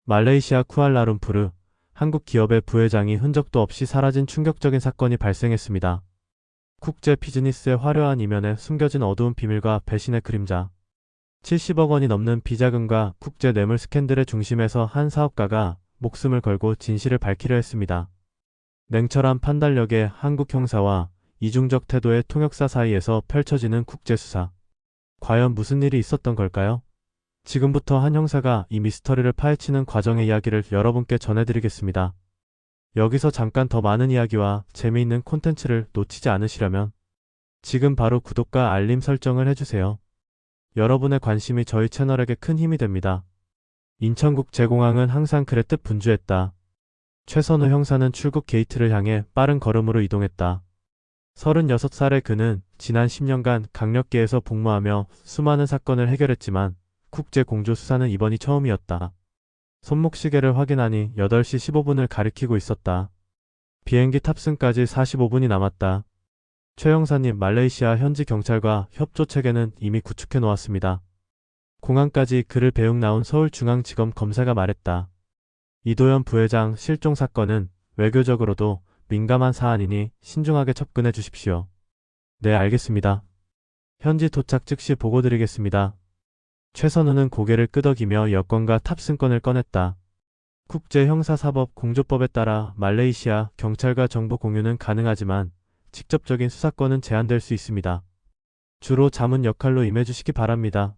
말레이시아 쿠알라룸푸르, 한국 기업의 부회장이 흔적도 없이 사라진 충격적인 사건이 발생했습니다. 국제 비즈니스의 화려한 이면에 숨겨진 어두운 비밀과 배신의 그림자. 70억 원이 넘는 비자금과 국제 뇌물 스캔들의 중심에서 한 사업가가 목숨을 걸고 진실을 밝히려 했습니다. 냉철한 판단력의 한국 형사와 이중적 태도의 통역사 사이에서 펼쳐지는 국제수사. 과연 무슨 일이 있었던 걸까요? 지금부터 한 형사가 이 미스터리를 파헤치는 과정의 이야기를 여러분께 전해드리겠습니다. 여기서 잠깐 더 많은 이야기와 재미있는 콘텐츠를 놓치지 않으시려면 지금 바로 구독과 알림 설정을 해주세요. 여러분의 관심이 저희 채널에게 큰 힘이 됩니다. 인천국제공항은 항상 그랬듯 분주했다. 최선우 형사는 출국 게이트를 향해 빠른 걸음으로 이동했다. 36살의 그는 지난 10년간 강력계에서 복무하며 수많은 사건을 해결했지만 국제 공조 수사는 이번이 처음이었다. 손목시계를 확인하니 8시 15분을 가리키고 있었다. 비행기 탑승까지 45분이 남았다. 최 형사님, 말레이시아 현지 경찰과 협조 체계는 이미 구축해 놓았습니다. 공항까지 그를 배웅 나온 서울중앙지검 검사가 말했다. 이도현 부회장 실종 사건은 외교적으로도 민감한 사안이니 신중하게 접근해 주십시오. 네, 알겠습니다. 현지 도착 즉시 보고드리겠습니다. 최선우는 고개를 끄덕이며 여권과 탑승권을 꺼냈다. 국제형사사법 공조법에 따라 말레이시아 경찰과 정보 공유는 가능하지만 직접적인 수사권은 제한될 수 있습니다. 주로 자문 역할로 임해주시기 바랍니다.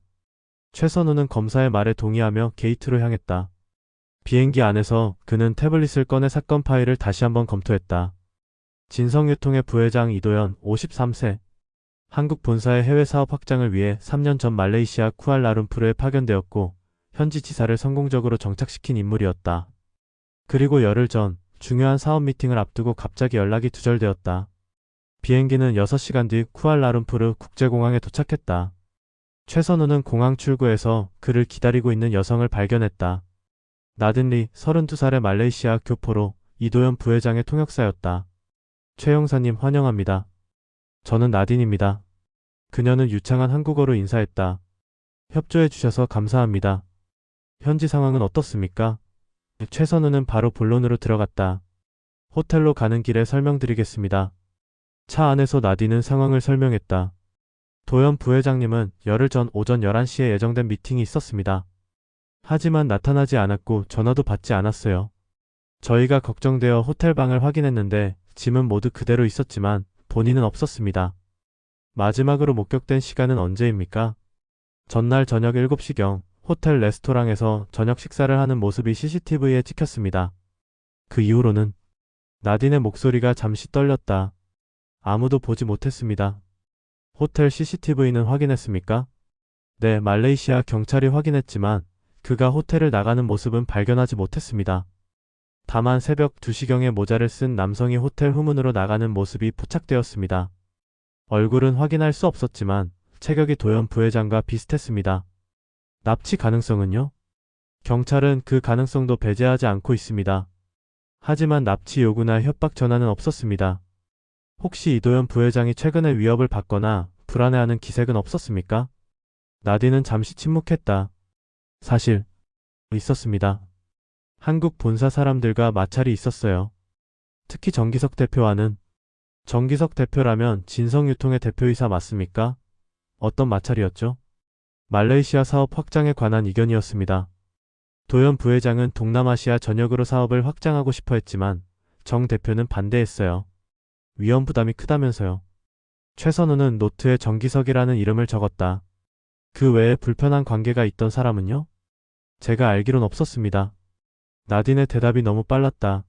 최선우는 검사의 말에 동의하며 게이트로 향했다. 비행기 안에서 그는 태블릿을 꺼내 사건 파일을 다시 한번 검토했다. 진성유통의 부회장 이도현 53세. 한국 본사의 해외 사업 확장을 위해 3년 전 말레이시아 쿠알라룸푸르에 파견되었고 현지 지사를 성공적으로 정착시킨 인물이었다. 그리고 열흘 전 중요한 사업 미팅을 앞두고 갑자기 연락이 두절되었다. 비행기는 6시간 뒤 쿠알라룸푸르 국제공항에 도착했다. 최선우는 공항 출구에서 그를 기다리고 있는 여성을 발견했다. 나딘리 32살의 말레이시아 교포로 이도현 부회장의 통역사였다. 최 형사님, 환영합니다. 저는 나딘입니다. 그녀는 유창한 한국어로 인사했다. 협조해 주셔서 감사합니다. 현지 상황은 어떻습니까? 최선우는 바로 본론으로 들어갔다. 호텔로 가는 길에 설명드리겠습니다. 차 안에서 나딘은 상황을 설명했다. 도현 부회장님은 열흘 전 오전 11시에 예정된 미팅이 있었습니다. 하지만 나타나지 않았고 전화도 받지 않았어요. 저희가 걱정되어 호텔 방을 확인했는데 짐은 모두 그대로 있었지만 본인은 없었습니다. 마지막으로 목격된 시간은 언제입니까? 전날 저녁 7시경 호텔 레스토랑에서 저녁 식사를 하는 모습이 CCTV에 찍혔습니다. 그 이후로는 나딘의 목소리가 잠시 떨렸다. 아무도 보지 못했습니다. 호텔 CCTV는 확인했습니까? 네, 말레이시아 경찰이 확인했지만 그가 호텔을 나가는 모습은 발견하지 못했습니다. 다만 새벽 2시경에 모자를 쓴 남성이 호텔 후문으로 나가는 모습이 포착되었습니다. 얼굴은 확인할 수 없었지만 체격이 도현 부회장과 비슷했습니다. 납치 가능성은요? 경찰은 그 가능성도 배제하지 않고 있습니다. 하지만 납치 요구나 협박 전화는 없었습니다. 혹시 이도현 부회장이 최근에 위협을 받거나 불안해하는 기색은 없었습니까? 나딘은 잠시 침묵했다. 사실 있었습니다. 한국 본사 사람들과 마찰이 있었어요. 특히 정기석 대표와는. 정기석 대표라면 진성유통의 대표이사 맞습니까? 어떤 마찰이었죠? 말레이시아 사업 확장에 관한 이견이었습니다. 도현 부회장은 동남아시아 전역으로 사업을 확장하고 싶어 했지만 정 대표는 반대했어요. 위험 부담이 크다면서요. 최선우는 노트에 정기석이라는 이름을 적었다. 그 외에 불편한 관계가 있던 사람은요? 제가 알기론 없었습니다. 나딘의 대답이 너무 빨랐다.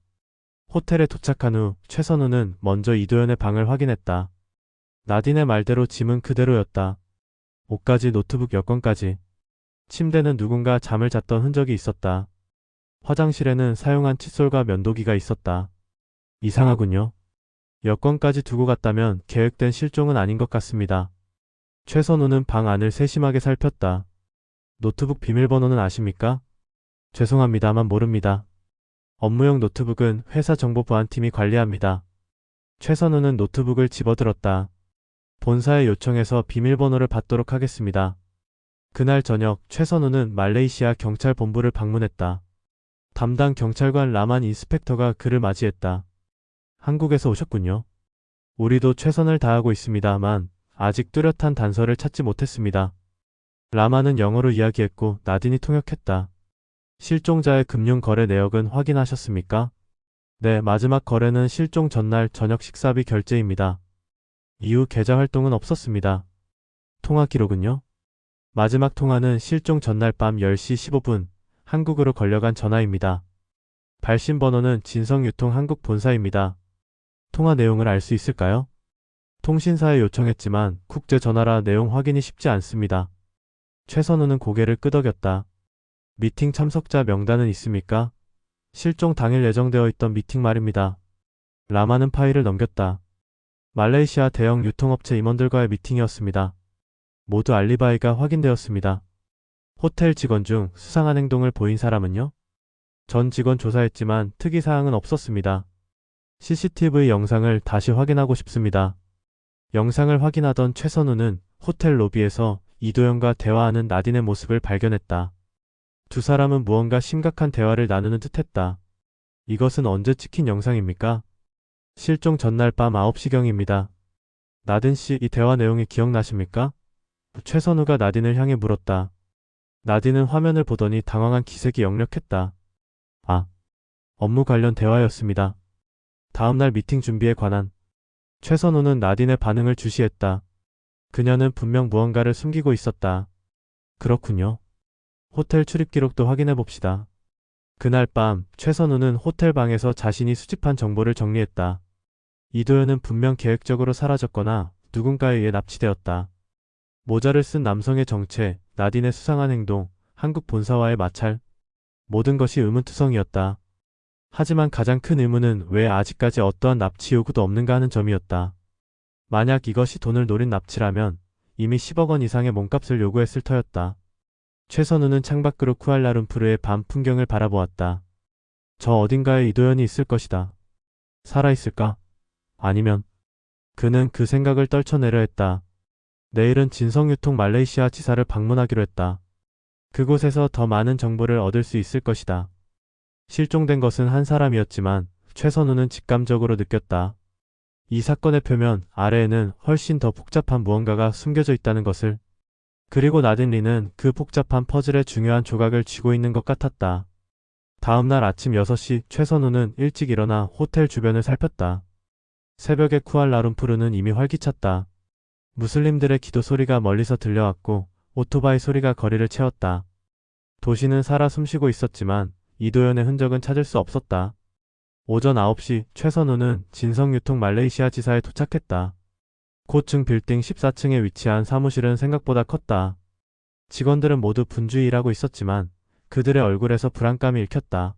호텔에 도착한 후 최선우는 먼저 이도현의 방을 확인했다. 나딘의 말대로 짐은 그대로였다. 옷까지, 노트북, 여권까지. 침대는 누군가 잠을 잤던 흔적이 있었다. 화장실에는 사용한 칫솔과 면도기가 있었다. 이상하군요. 여권까지 두고 갔다면 계획된 실종은 아닌 것 같습니다. 최선우는 방 안을 세심하게 살폈다. 노트북 비밀번호는 아십니까? 죄송합니다만 모릅니다. 업무용 노트북은 회사 정보 보안팀이 관리합니다. 최선우는 노트북을 집어들었다. 본사에 요청해서 비밀번호를 받도록 하겠습니다. 그날 저녁 최선우는 말레이시아 경찰 본부를 방문했다. 담당 경찰관 라만 인스펙터가 그를 맞이했다. 한국에서 오셨군요. 우리도 최선을 다하고 있습니다만 아직 뚜렷한 단서를 찾지 못했습니다. 라만은 영어로 이야기했고 나딘이 통역했다. 실종자의 금융 거래 내역은 확인하셨습니까? 네, 마지막 거래는 실종 전날 저녁 식사비 결제입니다. 이후 계좌 활동은 없었습니다. 통화 기록은요? 마지막 통화는 실종 전날 밤 10시 15분 한국으로 걸려간 전화입니다. 발신 번호는 진성유통 한국 본사입니다. 통화 내용을 알 수 있을까요? 통신사에 요청했지만 국제 전화라 내용 확인이 쉽지 않습니다. 최선우는 고개를 끄덕였다. 미팅 참석자 명단은 있습니까? 실종 당일 예정되어 있던 미팅 말입니다. 라마는 파일을 넘겼다. 말레이시아 대형 유통업체 임원들과의 미팅이었습니다. 모두 알리바이가 확인되었습니다. 호텔 직원 중 수상한 행동을 보인 사람은요? 전 직원 조사했지만 특이사항은 없었습니다. CCTV 영상을 다시 확인하고 싶습니다. 영상을 확인하던 최선우는 호텔 로비에서 이도현과 대화하는 나딘의 모습을 발견했다. 두 사람은 무언가 심각한 대화를 나누는 듯했다. 이것은 언제 찍힌 영상입니까? 실종 전날 밤 9시경입니다. 나딘 씨, 이 대화 내용이 기억나십니까? 최선우가 나딘을 향해 물었다. 나딘은 화면을 보더니 당황한 기색이 역력했다. 아, 업무 관련 대화였습니다. 다음날 미팅 준비에 관한. 최선우는 나딘의 반응을 주시했다. 그녀는 분명 무언가를 숨기고 있었다. 그렇군요. 호텔 출입 기록도 확인해 봅시다. 그날 밤 최선우는 호텔 방에서 자신이 수집한 정보를 정리했다. 이도현은 분명 계획적으로 사라졌거나 누군가에 의해 납치되었다. 모자를 쓴 남성의 정체, 나딘의 수상한 행동, 한국 본사와의 마찰, 모든 것이 의문투성이었다. 하지만 가장 큰 의문은 왜 아직까지 어떠한 납치 요구도 없는가 하는 점이었다. 만약 이것이 돈을 노린 납치라면 이미 10억 원 이상의 몸값을 요구했을 터였다. 최선우는 창밖으로 쿠알라룸푸르의 밤 풍경을 바라보았다. 저 어딘가에 이도현이 있을 것이다. 살아있을까? 아니면 그는 그 생각을 떨쳐내려 했다. 내일은 진성유통 말레이시아 지사를 방문하기로 했다. 그곳에서 더 많은 정보를 얻을 수 있을 것이다. 실종된 것은 한 사람이었지만 최선우는 직감적으로 느꼈다. 이 사건의 표면 아래에는 훨씬 더 복잡한 무언가가 숨겨져 있다는 것을. 그리고 나딘 리는 그 복잡한 퍼즐의 중요한 조각을 쥐고 있는 것 같았다. 다음날 아침 6시 최선우는 일찍 일어나 호텔 주변을 살폈다. 새벽에 쿠알라룸푸르는 이미 활기찼다. 무슬림들의 기도 소리가 멀리서 들려왔고 오토바이 소리가 거리를 채웠다. 도시는 살아 숨쉬고 있었지만 이도현의 흔적은 찾을 수 없었다. 오전 9시 최선우는 진성유통 말레이시아 지사에 도착했다. 고층 빌딩 14층에 위치한 사무실은 생각보다 컸다. 직원들은 모두 분주히 일하고 있었지만 그들의 얼굴에서 불안감이 읽혔다.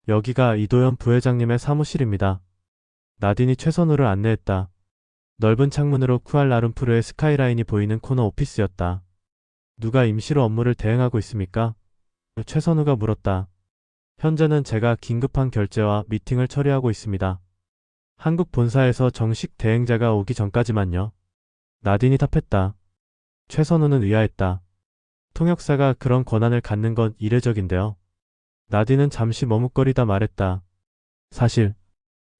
여기가 이도현 부회장님의 사무실입니다. 나딘이 최선우를 안내했다. 넓은 창문으로 쿠알라룸푸르의 스카이라인이 보이는 코너 오피스였다. 누가 임시로 업무를 대행하고 있습니까? 최선우가 물었다. 현재는 제가 긴급한 결제와 미팅을 처리하고 있습니다. 한국 본사에서 정식 대행자가 오기 전까지만요. 나딘이 답했다. 최선우는 의아했다. 통역사가 그런 권한을 갖는 건 이례적인데요. 나딘은 잠시 머뭇거리다 말했다. 사실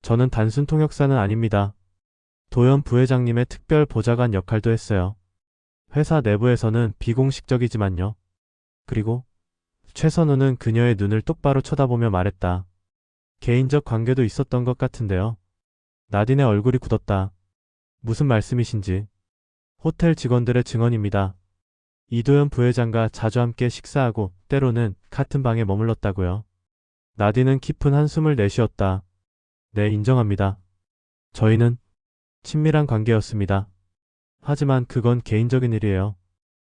저는 단순 통역사는 아닙니다. 도현 부회장님의 특별 보좌관 역할도 했어요. 회사 내부에서는 비공식적이지만요. 그리고 최선우는 그녀의 눈을 똑바로 쳐다보며 말했다. 개인적 관계도 있었던 것 같은데요. 나딘의 얼굴이 굳었다. 무슨 말씀이신지. 호텔 직원들의 증언입니다. 이도현 부회장과 자주 함께 식사하고 때로는 같은 방에 머물렀다고요. 나딘은 깊은 한숨을 내쉬었다. 네, 인정합니다. 저희는 친밀한 관계였습니다. 하지만 그건 개인적인 일이에요.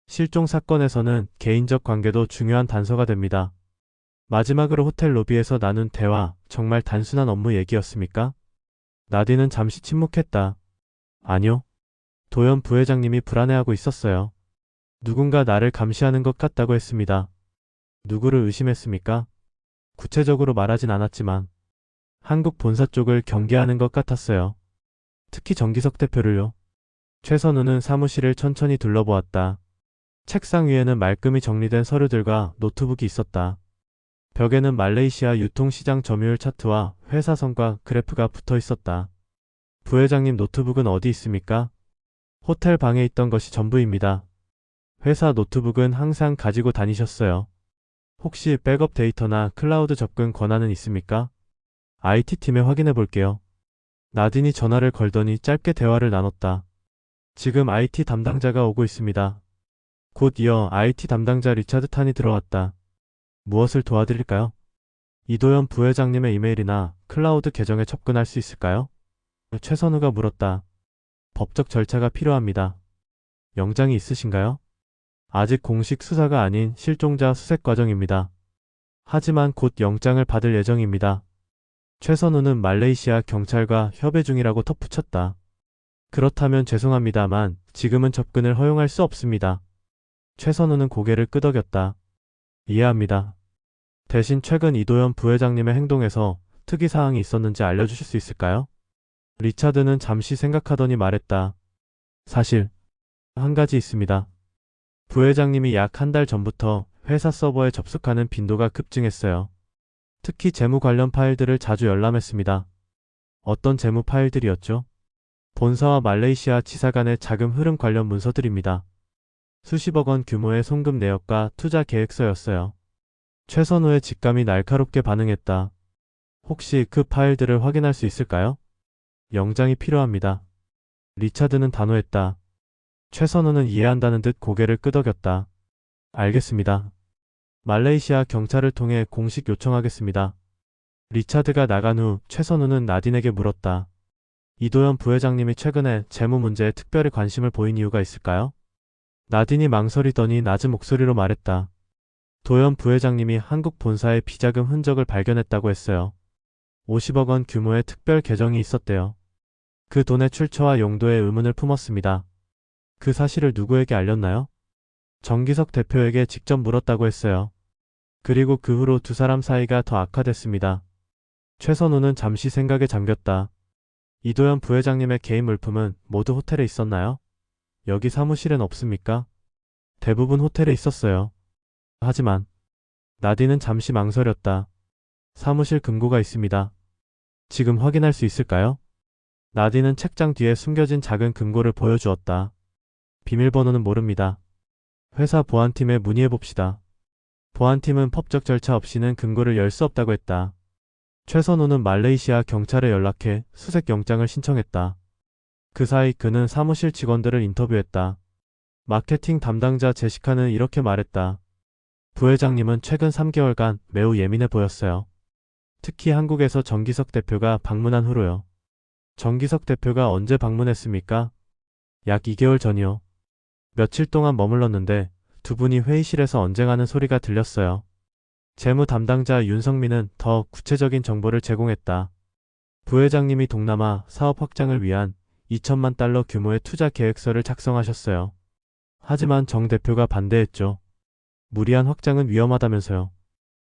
실종 사건에서는 개인적 관계도 중요한 단서가 됩니다. 마지막으로 호텔 로비에서 나눈 대화, 정말 단순한 업무 얘기였습니까? 나딘은 잠시 침묵했다. 아니요. 도현 부회장님이 불안해하고 있었어요. 누군가 나를 감시하는 것 같다고 했습니다. 누구를 의심했습니까? 구체적으로 말하진 않았지만 한국 본사 쪽을 경계하는 것 같았어요. 특히 정기석 대표를요. 최선우는 사무실을 천천히 둘러보았다. 책상 위에는 말끔히 정리된 서류들과 노트북이 있었다. 벽에는 말레이시아 유통시장 점유율 차트와 회사 성과 그래프가 붙어 있었다. 부회장님 노트북은 어디 있습니까? 호텔 방에 있던 것이 전부입니다. 회사 노트북은 항상 가지고 다니셨어요. 혹시 백업 데이터나 클라우드 접근 권한은 있습니까? IT팀에 확인해 볼게요. 나딘이 전화를 걸더니 짧게 대화를 나눴다. 지금 IT 담당자가 오고 있습니다. 곧 이어 IT 담당자 리차드 탄이 들어왔다. 무엇을 도와드릴까요? 이도현 부회장님의 이메일이나 클라우드 계정에 접근할 수 있을까요? 최선우가 물었다. 법적 절차가 필요합니다. 영장이 있으신가요? 아직 공식 수사가 아닌 실종자 수색 과정입니다. 하지만 곧 영장을 받을 예정입니다. 최선우는 말레이시아 경찰과 협의 중이라고 덧붙였다. 그렇다면 죄송합니다만 지금은 접근을 허용할 수 없습니다. 최선우는 고개를 끄덕였다. 이해합니다. 대신 최근 이도현 부회장님의 행동에서 특이사항이 있었는지 알려주실 수 있을까요? 리차드는 잠시 생각하더니 말했다. 사실 한 가지 있습니다. 부회장님이 약 한 달 전부터 회사 서버에 접속하는 빈도가 급증했어요. 특히 재무 관련 파일들을 자주 열람했습니다. 어떤 재무 파일들이었죠? 본사와 말레이시아 지사 간의 자금 흐름 관련 문서들입니다. 수십억 원 규모의 송금 내역과 투자 계획서였어요. 최선우의 직감이 날카롭게 반응했다. 혹시 그 파일들을 확인할 수 있을까요? 영장이 필요합니다. 리차드는 단호했다. 최선우는 이해한다는 듯 고개를 끄덕였다. 알겠습니다. 말레이시아 경찰을 통해 공식 요청하겠습니다. 리차드가 나간 후 최선우는 나딘에게 물었다. 이도현 부회장님이 최근에 재무 문제에 특별히 관심을 보인 이유가 있을까요? 나딘이 망설이더니 낮은 목소리로 말했다. 도현 부회장님이 한국 본사의 비자금 흔적을 발견했다고 했어요. 50억 원 규모의 특별 계정이 있었대요. 그 돈의 출처와 용도에 의문을 품었습니다. 그 사실을 누구에게 알렸나요? 정기석 대표에게 직접 물었다고 했어요. 그리고 그 후로 두 사람 사이가 더 악화됐습니다. 최선우는 잠시 생각에 잠겼다. 이도현 부회장님의 개인 물품은 모두 호텔에 있었나요? 여기 사무실엔 없습니까? 대부분 호텔에 있었어요. 하지만 나딘은 잠시 망설였다. 사무실 금고가 있습니다. 지금 확인할 수 있을까요? 나딘은 책장 뒤에 숨겨진 작은 금고를 보여주었다. 비밀번호는 모릅니다. 회사 보안팀에 문의해봅시다. 보안팀은 법적 절차 없이는 금고를 열 수 없다고 했다. 최선우는 말레이시아 경찰에 연락해 수색 영장을 신청했다. 그 사이 그는 사무실 직원들을 인터뷰했다. 마케팅 담당자 제시카는 이렇게 말했다. 부회장님은 최근 3개월간 매우 예민해 보였어요. 특히 한국에서 정기석 대표가 방문한 후로요. 정기석 대표가 언제 방문했습니까? 약 2개월 전이요. 며칠 동안 머물렀는데 두 분이 회의실에서 언쟁하는 소리가 들렸어요. 재무 담당자 윤성민은 더 구체적인 정보를 제공했다. 부회장님이 동남아 사업 확장을 위한 2천만 달러 규모의 투자 계획서를 작성하셨어요. 하지만 정 대표가 반대했죠. 무리한 확장은 위험하다면서요.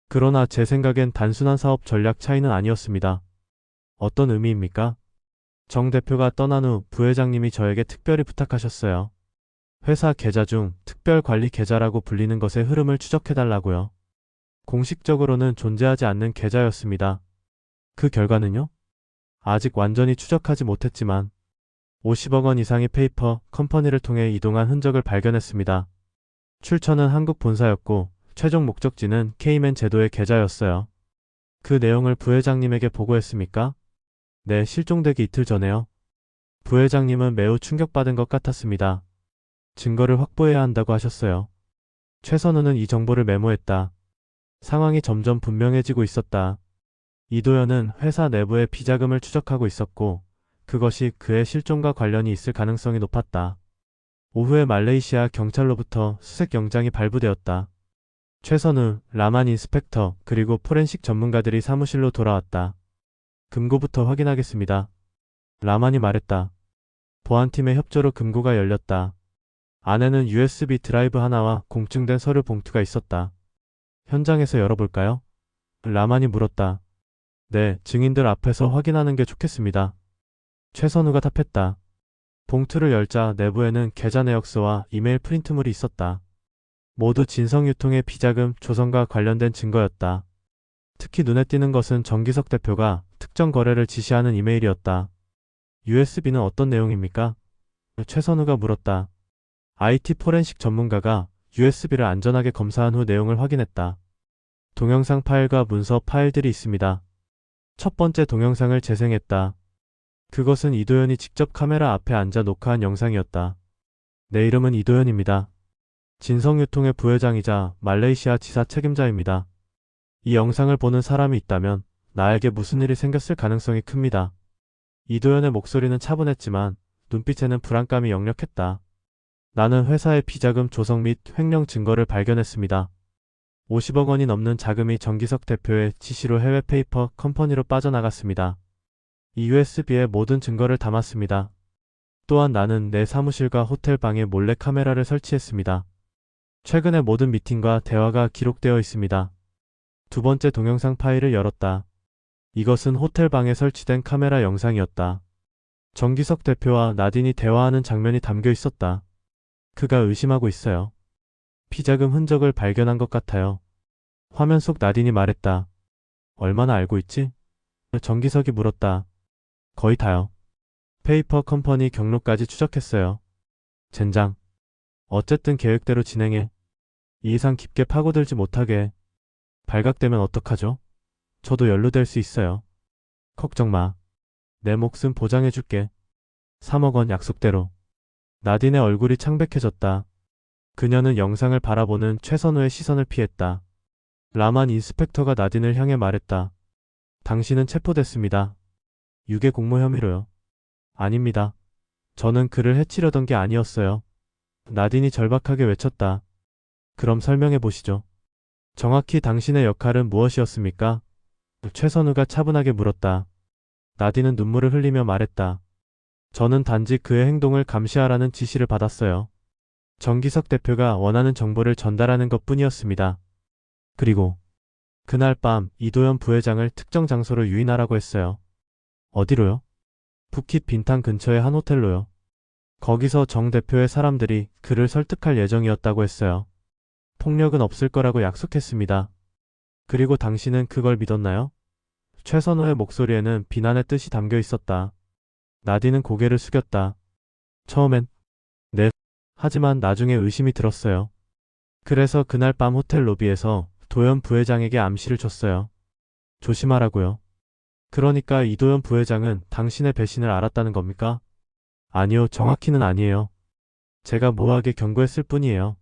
그러나 제 생각엔 단순한 사업 전략 차이는 아니었습니다. 어떤 의미입니까? 정 대표가 떠난 후 부회장님이 저에게 특별히 부탁하셨어요. 회사 계좌 중 특별관리 계좌라고 불리는 것의 흐름을 추적해달라고요. 공식적으로는 존재하지 않는 계좌였습니다. 그 결과는요? 아직 완전히 추적하지 못했지만 50억 원 이상의 페이퍼 컴퍼니를 통해 이동한 흔적을 발견했습니다. 출처는 한국 본사였고 최종 목적지는 케이맨 제도의 계좌였어요. 그 내용을 부회장님에게 보고했습니까? 네, 실종되기 이틀 전에요. 부회장님은 매우 충격받은 것 같았습니다. 증거를 확보해야 한다고 하셨어요. 최선우는 이 정보를 메모했다. 상황이 점점 분명해지고 있었다. 이도현은 회사 내부의 비자금을 추적하고 있었고 그것이 그의 실종과 관련이 있을 가능성이 높았다. 오후에 말레이시아 경찰로부터 수색 영장이 발부되었다. 최선우, 라만 인스펙터 그리고 포렌식 전문가들이 사무실로 돌아왔다. 금고부터 확인하겠습니다. 라만이 말했다. 보안팀의 협조로 금고가 열렸다. 안에는 USB 드라이브 하나와 공증된 서류 봉투가 있었다. 현장에서 열어볼까요? 라만이 물었다. 네, 증인들 앞에서 확인하는 게 좋겠습니다. 최선우가 답했다. 봉투를 열자 내부에는 계좌 내역서와 이메일 프린트물이 있었다. 모두 진성유통의 비자금 조성과 관련된 증거였다. 특히 눈에 띄는 것은 정기석 대표가 특정 거래를 지시하는 이메일이었다. USB는 어떤 내용입니까? 최선우가 물었다. IT 포렌식 전문가가 USB를 안전하게 검사한 후 내용을 확인했다. 동영상 파일과 문서 파일들이 있습니다. 첫 번째 동영상을 재생했다. 그것은 이도현이 직접 카메라 앞에 앉아 녹화한 영상이었다. 내 이름은 이도현입니다. 진성유통의 부회장이자 말레이시아 지사 책임자입니다. 이 영상을 보는 사람이 있다면 나에게 무슨 일이 생겼을 가능성이 큽니다. 이도현의 목소리는 차분했지만 눈빛에는 불안감이 역력했다. 나는 회사의 비자금 조성 및 횡령 증거를 발견했습니다. 50억 원이 넘는 자금이 정기석 대표의 지시로 해외 페이퍼 컴퍼니로 빠져나갔습니다. 이 USB에 모든 증거를 담았습니다. 또한 나는 내 사무실과 호텔 방에 몰래 카메라를 설치했습니다. 최근의 모든 미팅과 대화가 기록되어 있습니다. 두 번째 동영상 파일을 열었다. 이것은 호텔 방에 설치된 카메라 영상이었다. 정기석 대표와 나딘이 대화하는 장면이 담겨 있었다. 그가 의심하고 있어요. 비자금 흔적을 발견한 것 같아요. 화면 속 나딘이 말했다. 얼마나 알고 있지? 정기석이 물었다. 거의 다요. 페이퍼 컴퍼니 경로까지 추적했어요. 젠장. 어쨌든 계획대로 진행해. 이 이상 깊게 파고들지 못하게. 발각되면 어떡하죠? 저도 연루될 수 있어요. 걱정 마. 내 목숨 보장해줄게. 3억 원 약속대로. 나딘의 얼굴이 창백해졌다. 그녀는 영상을 바라보는 최선우의 시선을 피했다. 라만 인스펙터가 나딘을 향해 말했다. 당신은 체포됐습니다. 유괴 공모 혐의로요. 아닙니다. 저는 그를 해치려던 게 아니었어요. 나딘이 절박하게 외쳤다. 그럼 설명해 보시죠. 정확히 당신의 역할은 무엇이었습니까? 최선우가 차분하게 물었다. 나딘은 눈물을 흘리며 말했다. 저는 단지 그의 행동을 감시하라는 지시를 받았어요. 정기석 대표가 원하는 정보를 전달하는 것뿐이었습니다. 그리고 그날 밤 이도현 부회장을 특정 장소로 유인하라고 했어요. 어디로요? 푸킷 빈탄 근처의 한 호텔로요. 거기서 정 대표의 사람들이 그를 설득할 예정이었다고 했어요. 폭력은 없을 거라고 약속했습니다. 그리고 당신은 그걸 믿었나요? 최선호의 목소리에는 비난의 뜻이 담겨 있었다. 나딘은 고개를 숙였다. 처음엔 네. 하지만 나중에 의심이 들었어요. 그래서 그날 밤 호텔 로비에서 도현 부회장에게 암시를 줬어요. 조심하라고요. 그러니까 이도현 부회장은 당신의 배신을 알았다는 겁니까? 아니요, 정확히는 아니에요. 제가 모호하게 경고했을 뿐이에요.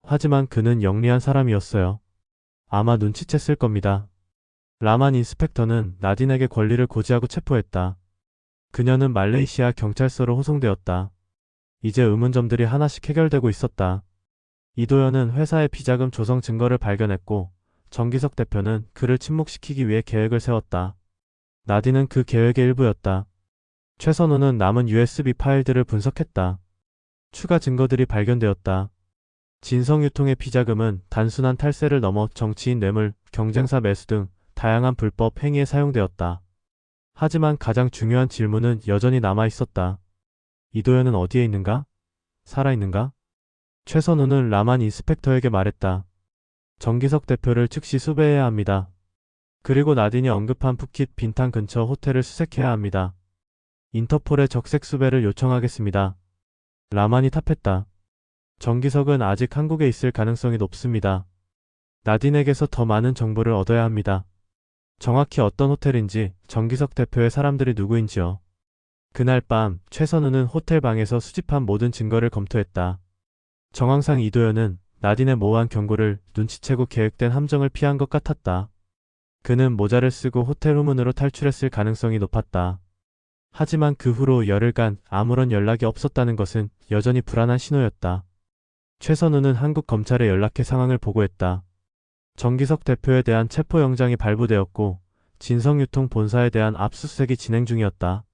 하지만 그는 영리한 사람이었어요. 아마 눈치챘을 겁니다. 라만 인스펙터는 나딘에게 권리를 고지하고 체포했다. 그녀는 말레이시아 경찰서로 호송되었다. 이제 의문점들이 하나씩 해결되고 있었다. 이도현은 회사의 비자금 조성 증거를 발견했고 정기석 대표는 그를 침묵시키기 위해 계획을 세웠다. 나딘은 그 계획의 일부였다. 최선우는 남은 USB 파일들을 분석했다. 추가 증거들이 발견되었다. 진성유통의 비자금은 단순한 탈세를 넘어 정치인 뇌물, 경쟁사 매수 등 다양한 불법 행위에 사용되었다. 하지만 가장 중요한 질문은 여전히 남아있었다. 이도현은 어디에 있는가? 살아있는가? 최선우는 라만 인스펙터에게 말했다. 정기석 대표를 즉시 수배해야 합니다. 그리고 나딘이 언급한 푸킷 빈탄 근처 호텔을 수색해야 합니다. 인터폴의 적색 수배를 요청하겠습니다. 라만이 답했다. 정기석은 아직 한국에 있을 가능성이 높습니다. 나딘에게서 더 많은 정보를 얻어야 합니다. 정확히 어떤 호텔인지, 정기석 대표의 사람들이 누구인지요. 그날 밤 최선우는 호텔 방에서 수집한 모든 증거를 검토했다. 정황상 이도현은 나딘의 모호한 경고를 눈치채고 계획된 함정을 피한 것 같았다. 그는 모자를 쓰고 호텔 후문으로 탈출했을 가능성이 높았다. 하지만 그 후로 열흘간 아무런 연락이 없었다는 것은 여전히 불안한 신호였다. 최선우는 한국 검찰에 연락해 상황을 보고했다. 정기석 대표에 대한 체포영장이 발부되었고 진성유통 본사에 대한 압수수색이 진행 중이었다.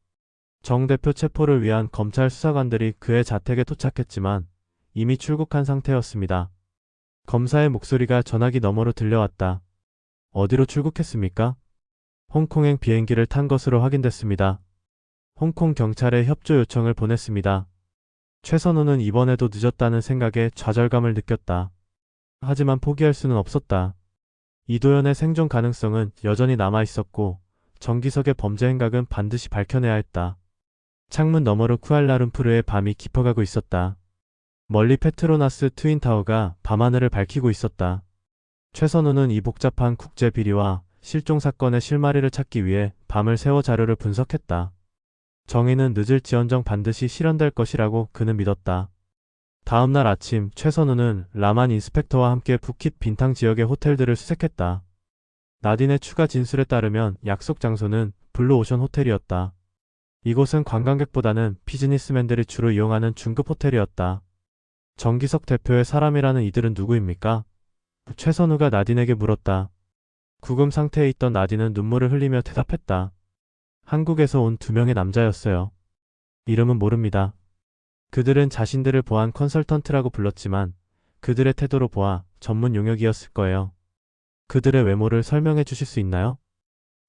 정 대표 체포를 위한 검찰 수사관들이 그의 자택에 도착했지만 이미 출국한 상태였습니다. 검사의 목소리가 전화기 너머로 들려왔다. 어디로 출국했습니까? 홍콩행 비행기를 탄 것으로 확인됐습니다. 홍콩 경찰에 협조 요청을 보냈습니다. 최선우는 이번에도 늦었다는 생각에 좌절감을 느꼈다. 하지만 포기할 수는 없었다. 이도현의 생존 가능성은 여전히 남아 있었고 정기석의 범죄 행각은 반드시 밝혀내야 했다. 창문 너머로 쿠알라룸푸르의 밤이 깊어가고 있었다. 멀리 페트로나스 트윈타워가 밤하늘을 밝히고 있었다. 최선우는 이 복잡한 국제 비리와 실종 사건의 실마리를 찾기 위해 밤을 새워 자료를 분석했다. 정의는 늦을지언정 반드시 실현될 것이라고 그는 믿었다. 다음날 아침 최선우는 라만 인스펙터와 함께 부킷 빈탕 지역의 호텔들을 수색했다. 나딘의 추가 진술에 따르면 약속 장소는 블루오션 호텔이었다. 이곳은 관광객보다는 비즈니스맨들이 주로 이용하는 중급 호텔이었다. 정기석 대표의 사람이라는 이들은 누구입니까? 최선우가 나딘에게 물었다. 구금 상태에 있던 나딘은 눈물을 흘리며 대답했다. 한국에서 온 2명의 남자였어요. 이름은 모릅니다. 그들은 자신들을 보안 컨설턴트라고 불렀지만 그들의 태도로 보아 전문 용역이었을 거예요. 그들의 외모를 설명해 주실 수 있나요?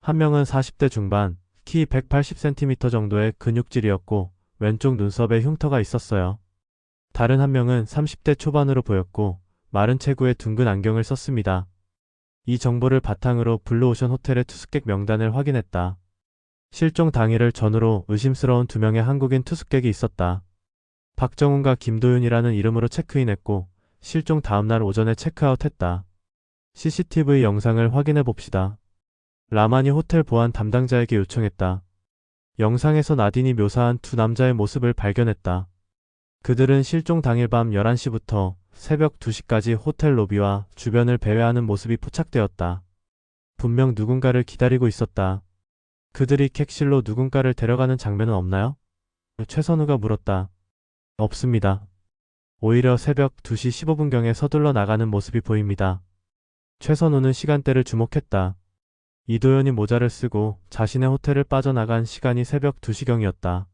한 명은 40대 중반, 키 180cm 정도의 근육질이었고 왼쪽 눈썹에 흉터가 있었어요. 다른 한 명은 30대 초반으로 보였고 마른 체구에 둥근 안경을 썼습니다. 이 정보를 바탕으로 블루오션 호텔의 투숙객 명단을 확인했다. 실종 당일을 전후로 의심스러운 2명의 한국인 투숙객이 있었다. 박정훈과 김도윤이라는 이름으로 체크인했고 실종 다음날 오전에 체크아웃했다. CCTV 영상을 확인해 봅시다. 라만이 호텔 보안 담당자에게 요청했다. 영상에서 나딘이 묘사한 2 남자의 모습을 발견했다. 그들은 실종 당일 밤 11시부터 새벽 2시까지 호텔 로비와 주변을 배회하는 모습이 포착되었다. 분명 누군가를 기다리고 있었다. 그들이 객실로 누군가를 데려가는 장면은 없나요? 최선우가 물었다. 없습니다. 오히려 새벽 2시 15분경에 서둘러 나가는 모습이 보입니다. 최선우는 시간대를 주목했다. 이도현이 모자를 쓰고 자신의 호텔을 빠져나간 시간이 새벽 2시경이었다.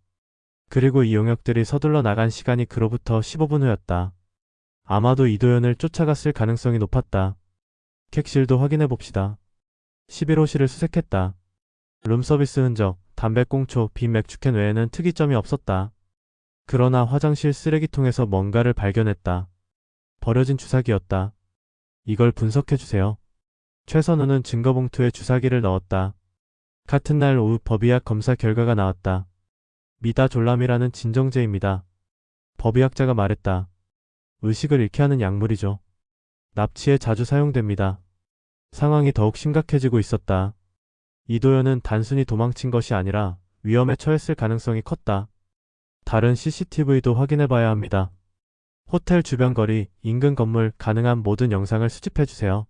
그리고 이 용역들이 서둘러 나간 시간이 그로부터 15분 후였다. 아마도 이도현을 쫓아갔을 가능성이 높았다. 객실도 확인해 봅시다. 11호실을 수색했다. 룸서비스 흔적, 담배꽁초, 빈 맥주캔 외에는 특이점이 없었다. 그러나 화장실 쓰레기통에서 뭔가를 발견했다. 버려진 주사기였다. 이걸 분석해주세요. 최선우는 증거봉투에 주사기를 넣었다. 같은 날 오후 법의학 검사 결과가 나왔다. 미다졸람이라는 진정제입니다. 법의학자가 말했다. 의식을 잃게 하는 약물이죠. 납치에 자주 사용됩니다. 상황이 더욱 심각해지고 있었다. 이도현은 단순히 도망친 것이 아니라 위험에 처했을 가능성이 컸다. 다른 CCTV도 확인해봐야 합니다. 호텔 주변 거리, 인근 건물 가능한 모든 영상을 수집해주세요.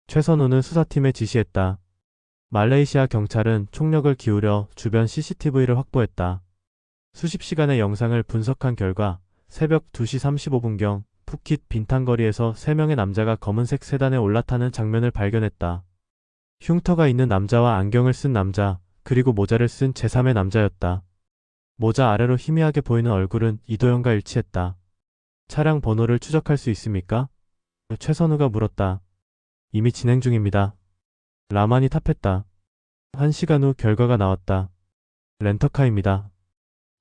최선우는 수사팀에 지시했다. 말레이시아 경찰은 총력을 기울여 주변 CCTV를 확보했다. 수십 시간의 영상을 분석한 결과 새벽 2시 35분경 푸킷 빈탄거리에서 3명의 남자가 검은색 세단에 올라타는 장면을 발견했다. 흉터가 있는 남자와 안경을 쓴 남자, 그리고 모자를 쓴 제3의 남자였다. 모자 아래로 희미하게 보이는 얼굴은 이도현과 일치했다. 차량 번호를 추적할 수 있습니까? 최선우가 물었다. 이미 진행 중입니다. 라만이 답했다. 1시간 후 결과가 나왔다. 렌터카입니다.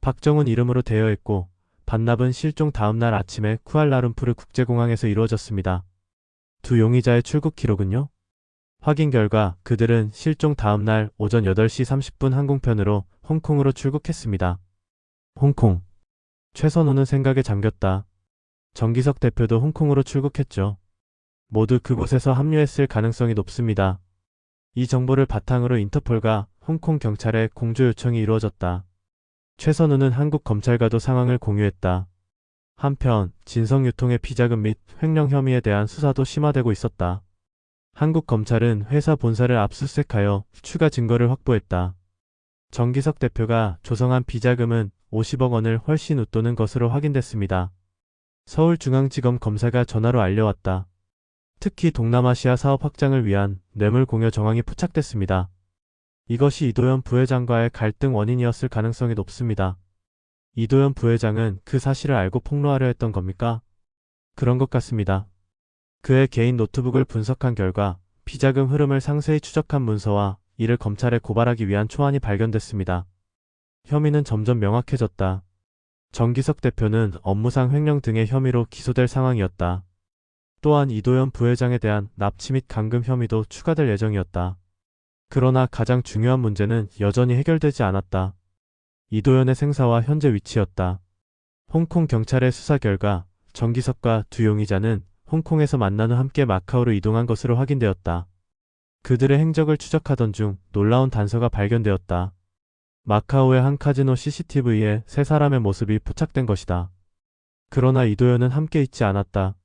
박정훈 이름으로 되어 있고 반납은 실종 다음날 아침에 쿠알라룸푸르 국제공항에서 이루어졌습니다. 2 용의자의 출국 기록은요? 확인 결과 그들은 실종 다음날 오전 8시 30분 항공편으로 홍콩으로 출국했습니다. 홍콩. 최선우는 생각에 잠겼다. 정기석 대표도 홍콩으로 출국했죠. 모두 그곳에서 합류했을 가능성이 높습니다. 이 정보를 바탕으로 인터폴과 홍콩 경찰에 공조 요청이 이루어졌다. 최선우는 한국 검찰과도 상황을 공유했다. 한편 진성유통의 비자금 및 횡령 혐의에 대한 수사도 심화되고 있었다. 한국 검찰은 회사 본사를 압수수색하여 추가 증거를 확보했다. 정기석 대표가 조성한 비자금은 50억 원을 훨씬 웃도는 것으로 확인됐습니다. 서울중앙지검 검사가 전화로 알려왔다. 특히 동남아시아 사업 확장을 위한 뇌물 공여 정황이 포착됐습니다. 이것이 이도현 부회장과의 갈등 원인이었을 가능성이 높습니다. 이도현 부회장은 그 사실을 알고 폭로하려 했던 겁니까? 그런 것 같습니다. 그의 개인 노트북을 분석한 결과 비자금 흐름을 상세히 추적한 문서와 이를 검찰에 고발하기 위한 초안이 발견됐습니다. 혐의는 점점 명확해졌다. 정기석 대표는 업무상 횡령 등의 혐의로 기소될 상황이었다. 또한 이도현 부회장에 대한 납치 및 감금 혐의도 추가될 예정이었다. 그러나 가장 중요한 문제는 여전히 해결되지 않았다. 이도현의 생사와 현재 위치였다. 홍콩 경찰의 수사 결과 정기석과 두 용의자는 홍콩에서 만난 후 함께 마카오로 이동한 것으로 확인되었다. 그들의 행적을 추적하던 중 놀라운 단서가 발견되었다. 마카오의 한 카지노 CCTV에 세 사람의 모습이 포착된 것이다. 그러나 이도현은 함께 있지 않았다.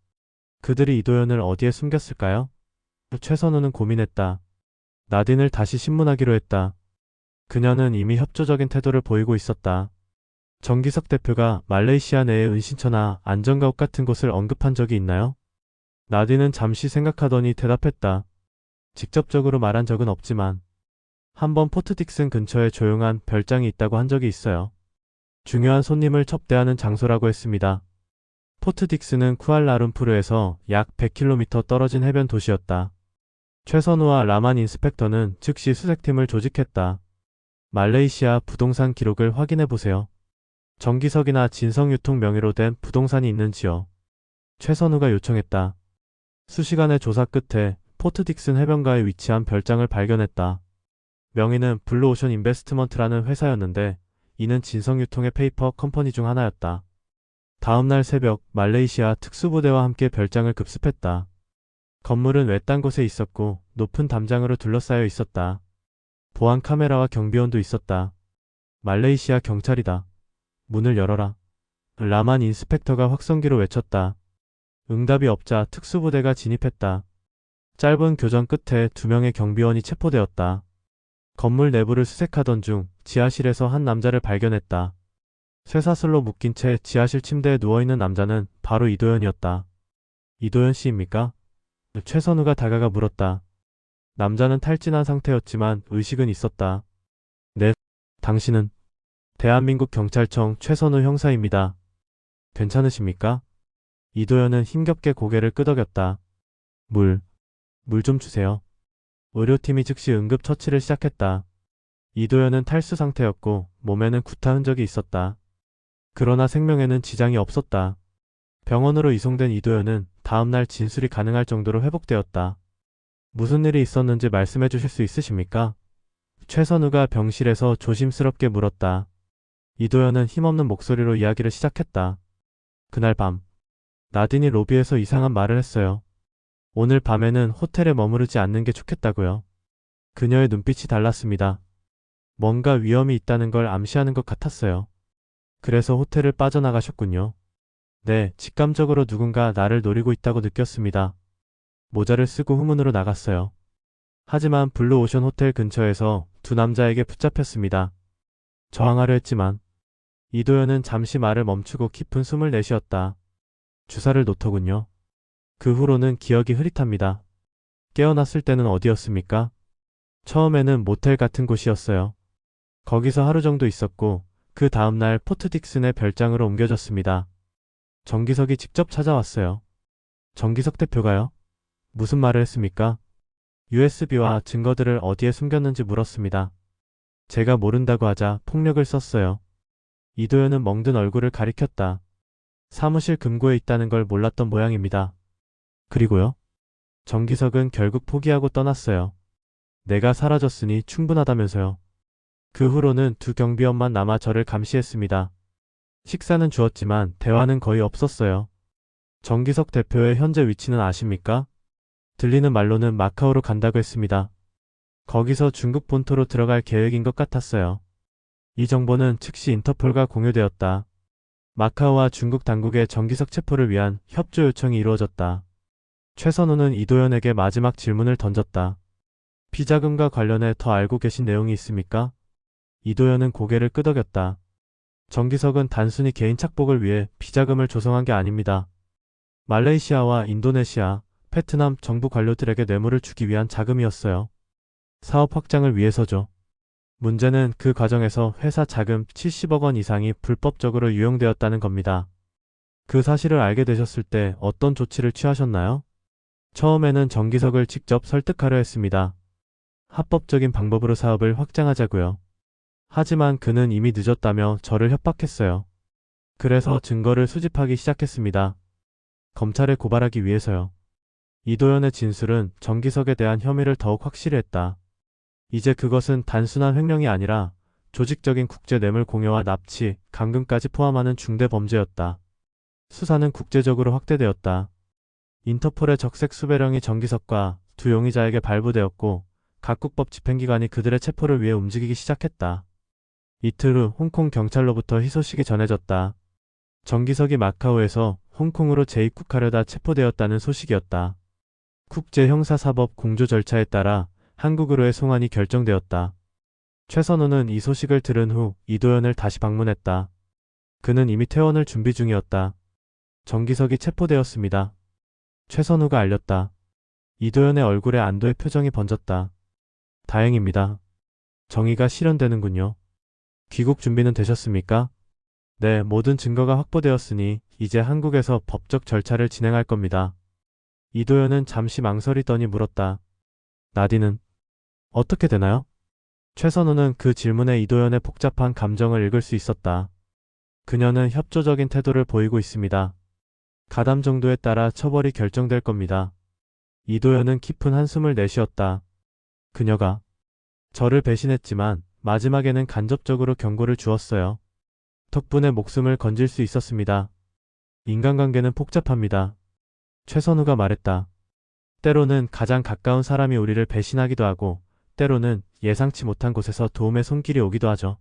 그들이 이도현을 어디에 숨겼을까요? 최선우는 고민했다. 나딘을 다시 신문하기로 했다. 그녀는 이미 협조적인 태도를 보이고 있었다. 정기석 대표가 말레이시아 내의 은신처나 안전가옥 같은 곳을 언급한 적이 있나요? 나딘은 잠시 생각하더니 대답했다. 직접적으로 말한 적은 없지만 한번 포트 딕슨 근처에 조용한 별장이 있다고 한 적이 있어요. 중요한 손님을 첩대하는 장소라고 했습니다. 포트 딕스는 쿠알라룸푸르에서 약 100km 떨어진 해변 도시였다. 최선우와 라만 인스펙터는 즉시 수색팀을 조직했다. 말레이시아 부동산 기록을 확인해 보세요. 정기석이나 진성유통 명의로 된 부동산이 있는지요? 최선우가 요청했다. 수시간의 조사 끝에 포트 딕슨 해변가에 위치한 별장을 발견했다. 명의는 블루오션 인베스트먼트라는 회사였는데 이는 진성유통의 페이퍼 컴퍼니 중 하나였다. 다음날 새벽 말레이시아 특수부대와 함께 별장을 급습했다. 건물은 외딴 곳에 있었고 높은 담장으로 둘러싸여 있었다. 보안 카메라와 경비원도 있었다. 말레이시아 경찰이다. 문을 열어라. 라만 인스펙터가 확성기로 외쳤다. 응답이 없자 특수부대가 진입했다. 짧은 교전 끝에 2명의 경비원이 체포되었다. 건물 내부를 수색하던 중 지하실에서 한 남자를 발견했다. 쇠사슬로 묶인 채 지하실 침대에 누워있는 남자는 바로 이도현이었다. 이도현 씨입니까? 최선우가 다가가 물었다. 남자는 탈진한 상태였지만 의식은 있었다. 네, 당신은? 대한민국 경찰청 최선우 형사입니다. 괜찮으십니까? 이도현은 힘겹게 고개를 끄덕였다. 물 좀 주세요. 의료팀이 즉시 응급처치를 시작했다. 이도현은 탈수 상태였고 몸에는 구타 흔적이 있었다. 그러나 생명에는 지장이 없었다. 병원으로 이송된 이도현은 다음날 진술이 가능할 정도로 회복되었다. 무슨 일이 있었는지 말씀해 주실 수 있으십니까? 최선우가 병실에서 조심스럽게 물었다. 이도현은 힘없는 목소리로 이야기를 시작했다. 그날 밤, 나딘이 로비에서 이상한 말을 했어요. 오늘 밤에는 호텔에 머무르지 않는 게 좋겠다고요. 그녀의 눈빛이 달랐습니다. 뭔가 위험이 있다는 걸 암시하는 것 같았어요. 그래서 호텔을 빠져나가셨군요. 네, 직감적으로 누군가 나를 노리고 있다고 느꼈습니다. 모자를 쓰고 후문으로 나갔어요. 하지만 블루오션 호텔 근처에서 두 남자에게 붙잡혔습니다. 저항하려 했지만 이도현은 잠시 말을 멈추고 깊은 숨을 내쉬었다. 주사를 놓더군요. 그 후로는 기억이 흐릿합니다. 깨어났을 때는 어디였습니까? 처음에는 모텔 같은 곳이었어요. 거기서 하루 정도 있었고 그 다음날 포트 딕슨의 별장으로 옮겨졌습니다. 정기석이 직접 찾아왔어요. 정기석 대표가요? 무슨 말을 했습니까? USB와 증거들을 어디에 숨겼는지 물었습니다. 제가 모른다고 하자 폭력을 썼어요. 이도현은 멍든 얼굴을 가리켰다. 사무실 금고에 있다는 걸 몰랐던 모양입니다. 그리고요? 정기석은 결국 포기하고 떠났어요. 내가 사라졌으니 충분하다면서요. 그 후로는 두 경비원만 남아 저를 감시했습니다. 식사는 주었지만 대화는 거의 없었어요. 정기석 대표의 현재 위치는 아십니까? 들리는 말로는 마카오로 간다고 했습니다. 거기서 중국 본토로 들어갈 계획인 것 같았어요. 이 정보는 즉시 인터폴과 공유되었다. 마카오와 중국 당국의 정기석 체포를 위한 협조 요청이 이루어졌다. 최선우는 이도현에게 마지막 질문을 던졌다. 비자금과 관련해 더 알고 계신 내용이 있습니까? 이도현은 고개를 끄덕였다. 정기석은 단순히 개인 착복을 위해 비자금을 조성한 게 아닙니다. 말레이시아와 인도네시아, 베트남 정부 관료들에게 뇌물을 주기 위한 자금이었어요. 사업 확장을 위해서죠. 문제는 그 과정에서 회사 자금 70억 원 이상이 불법적으로 유용되었다는 겁니다. 그 사실을 알게 되셨을 때 어떤 조치를 취하셨나요? 처음에는 정기석을 직접 설득하려 했습니다. 합법적인 방법으로 사업을 확장하자고요. 하지만 그는 이미 늦었다며 저를 협박했어요. 그래서 증거를 수집하기 시작했습니다. 검찰에 고발하기 위해서요. 이도현의 진술은 정기석에 대한 혐의를 더욱 확실히 했다. 이제 그것은 단순한 횡령이 아니라 조직적인 국제 뇌물 공여와 납치, 감금까지 포함하는 중대 범죄였다. 수사는 국제적으로 확대되었다. 인터폴의 적색 수배령이 정기석과 두 용의자에게 발부되었고 각국법 집행기관이 그들의 체포를 위해 움직이기 시작했다. 이틀 후 홍콩 경찰로부터 희소식이 전해졌다. 정기석이 마카오에서 홍콩으로 재입국하려다 체포되었다는 소식이었다. 국제형사사법 공조 절차에 따라 한국으로의 송환이 결정되었다. 최선우는 이 소식을 들은 후 이도현을 다시 방문했다. 그는 이미 퇴원을 준비 중이었다. 정기석이 체포되었습니다. 최선우가 알렸다. 이도현의 얼굴에 안도의 표정이 번졌다. 다행입니다. 정의가 실현되는군요. 귀국 준비는 되셨습니까? 네, 모든 증거가 확보되었으니 이제 한국에서 법적 절차를 진행할 겁니다. 이도현은 잠시 망설이더니 물었다. 나디는 어떻게 되나요? 최선우는 그 질문에 이도현의 복잡한 감정을 읽을 수 있었다. 그녀는 협조적인 태도를 보이고 있습니다. 가담 정도에 따라 처벌이 결정될 겁니다. 이도현은 깊은 한숨을 내쉬었다. 그녀가 저를 배신했지만 마지막에는 간접적으로 경고를 주었어요. 덕분에 목숨을 건질 수 있었습니다. 인간관계는 복잡합니다. 최선우가 말했다. 때로는 가장 가까운 사람이 우리를 배신하기도 하고 때로는 예상치 못한 곳에서 도움의 손길이 오기도 하죠.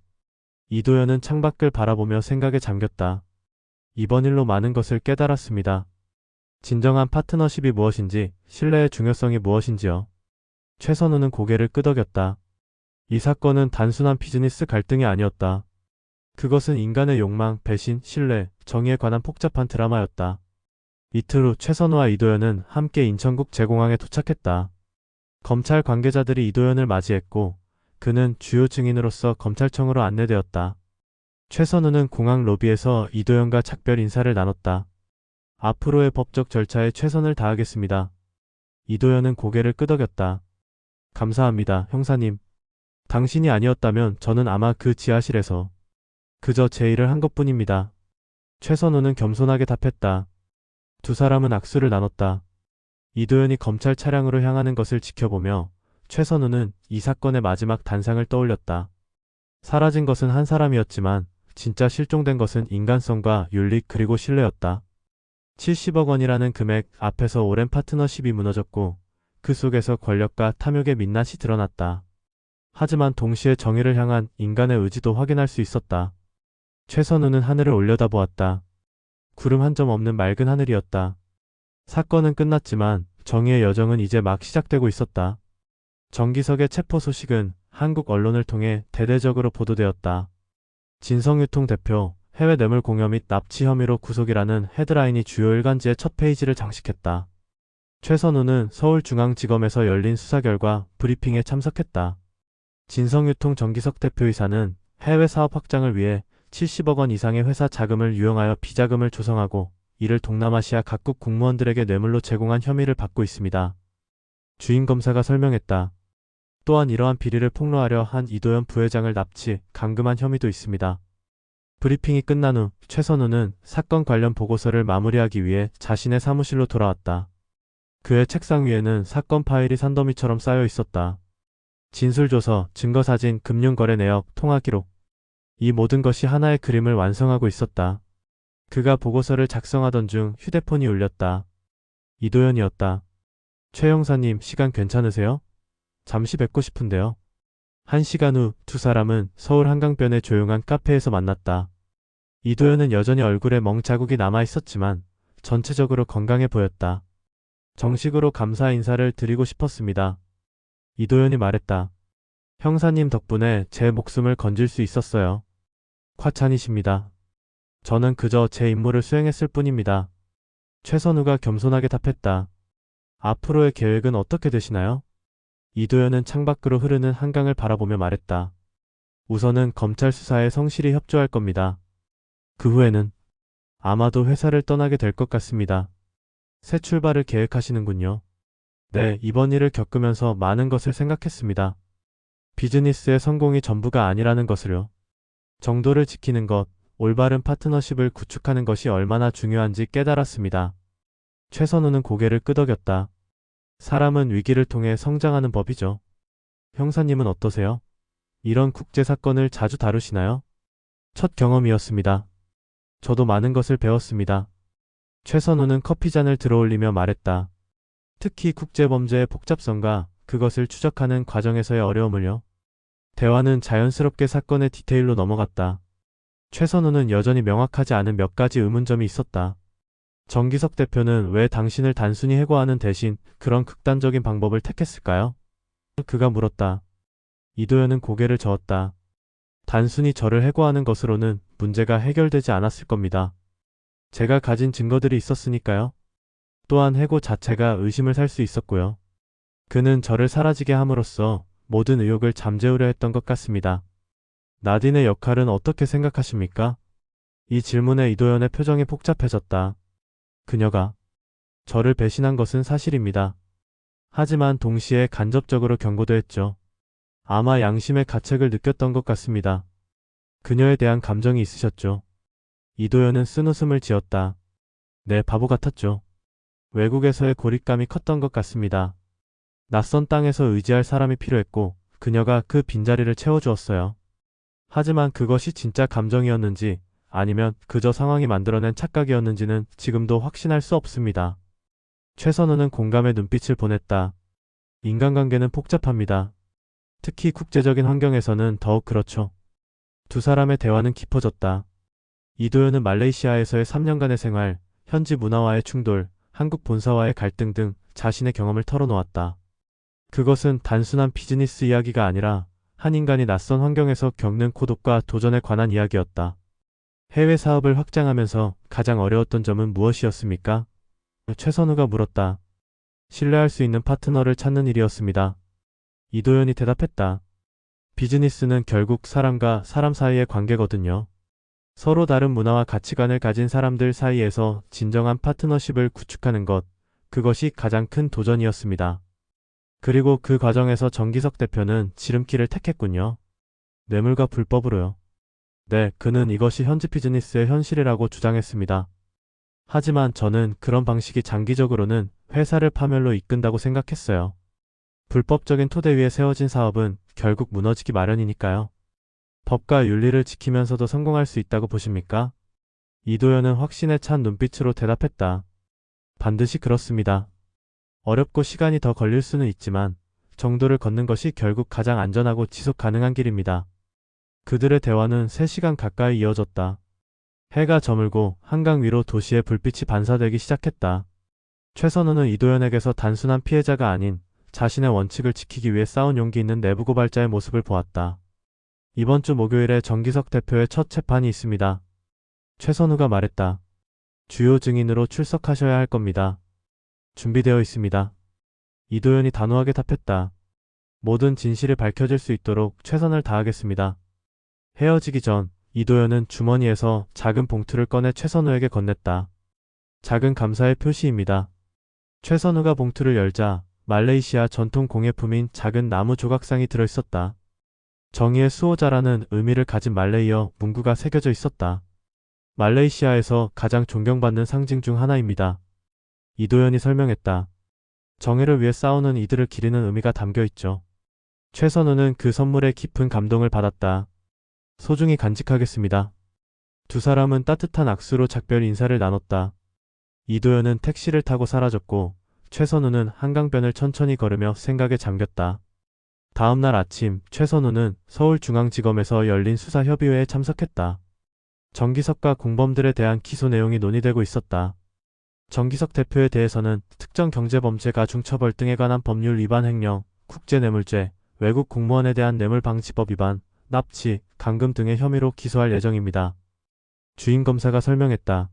이도현은 창밖을 바라보며 생각에 잠겼다. 이번 일로 많은 것을 깨달았습니다. 진정한 파트너십이 무엇인지, 신뢰의 중요성이 무엇인지요. 최선우는 고개를 끄덕였다. 이 사건은 단순한 비즈니스 갈등이 아니었다. 그것은 인간의 욕망, 배신, 신뢰, 정의에 관한 복잡한 드라마였다. 이틀 후 최선우와 이도현은 함께 인천국 제공항에 도착했다. 검찰 관계자들이 이도현을 맞이했고 그는 주요 증인으로서 검찰청으로 안내되었다. 최선우는 공항 로비에서 이도현과 작별 인사를 나눴다. 앞으로의 법적 절차에 최선을 다하겠습니다. 이도현은 고개를 끄덕였다. 감사합니다, 형사님. 당신이 아니었다면 저는 아마 그 지하실에서 그저 제 일을 한 것뿐입니다. 최선우는 겸손하게 답했다. 두 사람은 악수를 나눴다. 이도현이 검찰 차량으로 향하는 것을 지켜보며 최선우는 이 사건의 마지막 단상을 떠올렸다. 사라진 것은 한 사람이었지만 진짜 실종된 것은 인간성과 윤리 그리고 신뢰였다. 70억 원이라는 금액 앞에서 오랜 파트너십이 무너졌고 그 속에서 권력과 탐욕의 민낯이 드러났다. 하지만 동시에 정의를 향한 인간의 의지도 확인할 수 있었다. 최선우는 하늘을 올려다보았다. 구름 한 점 없는 맑은 하늘이었다. 사건은 끝났지만 정의의 여정은 이제 막 시작되고 있었다. 정기석의 체포 소식은 한국 언론을 통해 대대적으로 보도되었다. 진성유통 대표, 해외 뇌물 공여 및 납치 혐의로 구속이라는 헤드라인이 주요 일간지의 첫 페이지를 장식했다. 최선우는 서울중앙지검에서 열린 수사 결과 브리핑에 참석했다. 진성유통 정기석 대표이사는 해외 사업 확장을 위해 70억 원 이상의 회사 자금을 유용하여 비자금을 조성하고 이를 동남아시아 각국 공무원들에게 뇌물로 제공한 혐의를 받고 있습니다. 주임 검사가 설명했다. 또한 이러한 비리를 폭로하려 한 이도현 부회장을 납치, 감금한 혐의도 있습니다. 브리핑이 끝난 후 최선우는 사건 관련 보고서를 마무리하기 위해 자신의 사무실로 돌아왔다. 그의 책상 위에는 사건 파일이 산더미처럼 쌓여 있었다. 진술조서, 증거사진, 금융거래 내역, 통화기록. 이 모든 것이 하나의 그림을 완성하고 있었다. 그가 보고서를 작성하던 중 휴대폰이 울렸다. 이도현이었다. 최 형사님, 시간 괜찮으세요? 잠시 뵙고 싶은데요. 1시간 후 두 사람은 서울 한강변의 조용한 카페에서 만났다. 이도현은 여전히 얼굴에 멍 자국이 남아 있었지만 전체적으로 건강해 보였다. 정식으로 감사 인사를 드리고 싶었습니다. 이도현이 말했다. 형사님 덕분에 제 목숨을 건질 수 있었어요. 과찬이십니다. 저는 그저 제 임무를 수행했을 뿐입니다. 최선우가 겸손하게 답했다. 앞으로의 계획은 어떻게 되시나요? 이도현은 창밖으로 흐르는 한강을 바라보며 말했다. 우선은 검찰 수사에 성실히 협조할 겁니다. 그 후에는 아마도 회사를 떠나게 될 것 같습니다. 새 출발을 계획하시는군요. 네, 이번 일을 겪으면서 많은 것을 생각했습니다. 비즈니스의 성공이 전부가 아니라는 것을요. 정도를 지키는 것, 올바른 파트너십을 구축하는 것이 얼마나 중요한지 깨달았습니다. 최선우는 고개를 끄덕였다. 사람은 위기를 통해 성장하는 법이죠. 형사님은 어떠세요? 이런 국제 사건을 자주 다루시나요? 첫 경험이었습니다. 저도 많은 것을 배웠습니다. 최선우는 커피잔을 들어올리며 말했다. 특히 국제범죄의 복잡성과 그것을 추적하는 과정에서의 어려움을요. 대화는 자연스럽게 사건의 디테일로 넘어갔다. 최선우는 여전히 명확하지 않은 몇 가지 의문점이 있었다. 정기석 대표는 왜 당신을 단순히 해고하는 대신 그런 극단적인 방법을 택했을까요? 그가 물었다. 이도현은 고개를 저었다. 단순히 저를 해고하는 것으로는 문제가 해결되지 않았을 겁니다. 제가 가진 증거들이 있었으니까요. 또한 해고 자체가 의심을 살 수 있었고요. 그는 저를 사라지게 함으로써 모든 의혹을 잠재우려 했던 것 같습니다. 나딘의 역할은 어떻게 생각하십니까? 이 질문에 이도현의 표정이 복잡해졌다. 그녀가 저를 배신한 것은 사실입니다. 하지만 동시에 간접적으로 경고도 했죠. 아마 양심의 가책을 느꼈던 것 같습니다. 그녀에 대한 감정이 있으셨죠. 이도현은 쓴웃음을 지었다. 네, 바보 같았죠. 외국에서의 고립감이 컸던 것 같습니다. 낯선 땅에서 의지할 사람이 필요했고 그녀가 그 빈자리를 채워주었어요. 하지만 그것이 진짜 감정이었는지 아니면 그저 상황이 만들어낸 착각이었는지는 지금도 확신할 수 없습니다. 최선우는 공감의 눈빛을 보냈다. 인간관계는 복잡합니다. 특히 국제적인 환경에서는 더욱 그렇죠. 두 사람의 대화는 깊어졌다. 이도현은 말레이시아에서의 3년간의 생활, 현지 문화와의 충돌, 한국 본사와의 갈등 등 자신의 경험을 털어놓았다. 그것은 단순한 비즈니스 이야기가 아니라 한 인간이 낯선 환경에서 겪는 고독과 도전에 관한 이야기였다. 해외 사업을 확장하면서 가장 어려웠던 점은 무엇이었습니까? 최선우가 물었다. 신뢰할 수 있는 파트너를 찾는 일이었습니다. 이도현이 대답했다. 비즈니스는 결국 사람과 사람 사이의 관계거든요. 서로 다른 문화와 가치관을 가진 사람들 사이에서 진정한 파트너십을 구축하는 것, 그것이 가장 큰 도전이었습니다. 그리고 그 과정에서 정기석 대표는 지름길을 택했군요. 뇌물과 불법으로요. 네, 그는 이것이 현지 비즈니스의 현실이라고 주장했습니다. 하지만 저는 그런 방식이 장기적으로는 회사를 파멸로 이끈다고 생각했어요. 불법적인 토대 위에 세워진 사업은 결국 무너지기 마련이니까요. 법과 윤리를 지키면서도 성공할 수 있다고 보십니까? 이도현은 확신에 찬 눈빛으로 대답했다. 반드시 그렇습니다. 어렵고 시간이 더 걸릴 수는 있지만 정도를 걷는 것이 결국 가장 안전하고 지속 가능한 길입니다. 그들의 대화는 3시간 가까이 이어졌다. 해가 저물고 한강 위로 도시의 불빛이 반사되기 시작했다. 최선우는 이도현에게서 단순한 피해자가 아닌 자신의 원칙을 지키기 위해 싸운 용기 있는 내부 고발자의 모습을 보았다. 이번 주 목요일에 정기석 대표의 첫 재판이 있습니다. 최선우가 말했다. 주요 증인으로 출석하셔야 할 겁니다. 준비되어 있습니다. 이도현이 단호하게 답했다. 모든 진실이 밝혀질 수 있도록 최선을 다하겠습니다. 헤어지기 전 이도현은 주머니에서 작은 봉투를 꺼내 최선우에게 건넸다. 작은 감사의 표시입니다. 최선우가 봉투를 열자 말레이시아 전통 공예품인 작은 나무 조각상이 들어있었다. 정의의 수호자라는 의미를 가진 말레이어 문구가 새겨져 있었다. 말레이시아에서 가장 존경받는 상징 중 하나입니다. 이도현이 설명했다. 정의를 위해 싸우는 이들을 기리는 의미가 담겨 있죠. 최선우는 그 선물에 깊은 감동을 받았다. 소중히 간직하겠습니다. 두 사람은 따뜻한 악수로 작별 인사를 나눴다. 이도현은 택시를 타고 사라졌고 최선우는 한강변을 천천히 걸으며 생각에 잠겼다. 다음날 아침 최선우는 서울중앙지검에서 열린 수사협의회에 참석했다. 정기석과 공범들에 대한 기소 내용이 논의되고 있었다. 정기석 대표에 대해서는 특정 경제범죄가 중처벌 등에 관한 법률 위반 횡령, 국제뇌물죄, 외국 공무원에 대한 뇌물방지법 위반, 납치, 감금 등의 혐의로 기소할 예정입니다. 주임 검사가 설명했다.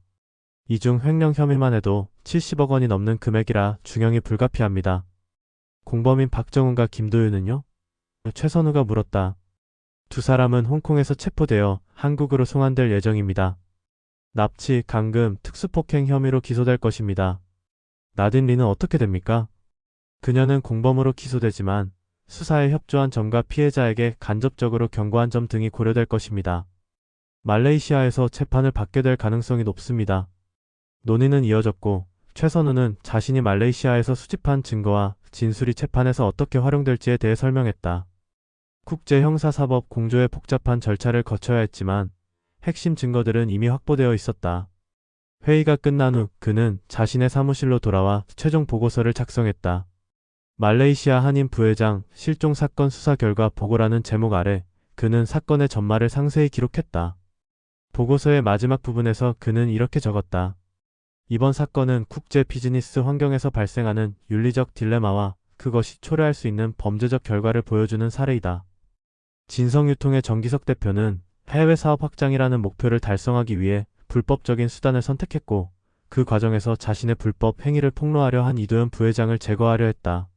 이 중 횡령 혐의만 해도 70억 원이 넘는 금액이라 중형이 불가피합니다. 공범인 박정훈과 김도윤은요? 최선우가 물었다. 두 사람은 홍콩에서 체포되어 한국으로 송환될 예정입니다. 납치, 감금, 특수폭행 혐의로 기소될 것입니다. 나딘 리는 어떻게 됩니까? 그녀는 공범으로 기소되지만 수사에 협조한 점과 피해자에게 간접적으로 경고한 점 등이 고려될 것입니다. 말레이시아에서 재판을 받게 될 가능성이 높습니다. 논의는 이어졌고 최선우는 자신이 말레이시아에서 수집한 증거와 진술이 재판에서 어떻게 활용될지에 대해 설명했다. 국제형사사법 공조의 복잡한 절차를 거쳐야 했지만 핵심 증거들은 이미 확보되어 있었다. 회의가 끝난 후 그는 자신의 사무실로 돌아와 최종 보고서를 작성했다. 말레이시아 한인 부회장 실종 사건 수사 결과 보고라는 제목 아래 그는 사건의 전말을 상세히 기록했다. 보고서의 마지막 부분에서 그는 이렇게 적었다. 이번 사건은 국제 비즈니스 환경에서 발생하는 윤리적 딜레마와 그것이 초래할 수 있는 범죄적 결과를 보여주는 사례이다. 진성유통의 정기석 대표는 해외 사업 확장이라는 목표를 달성하기 위해 불법적인 수단을 선택했고 그 과정에서 자신의 불법 행위를 폭로하려 한 이도현 부회장을 제거하려 했다.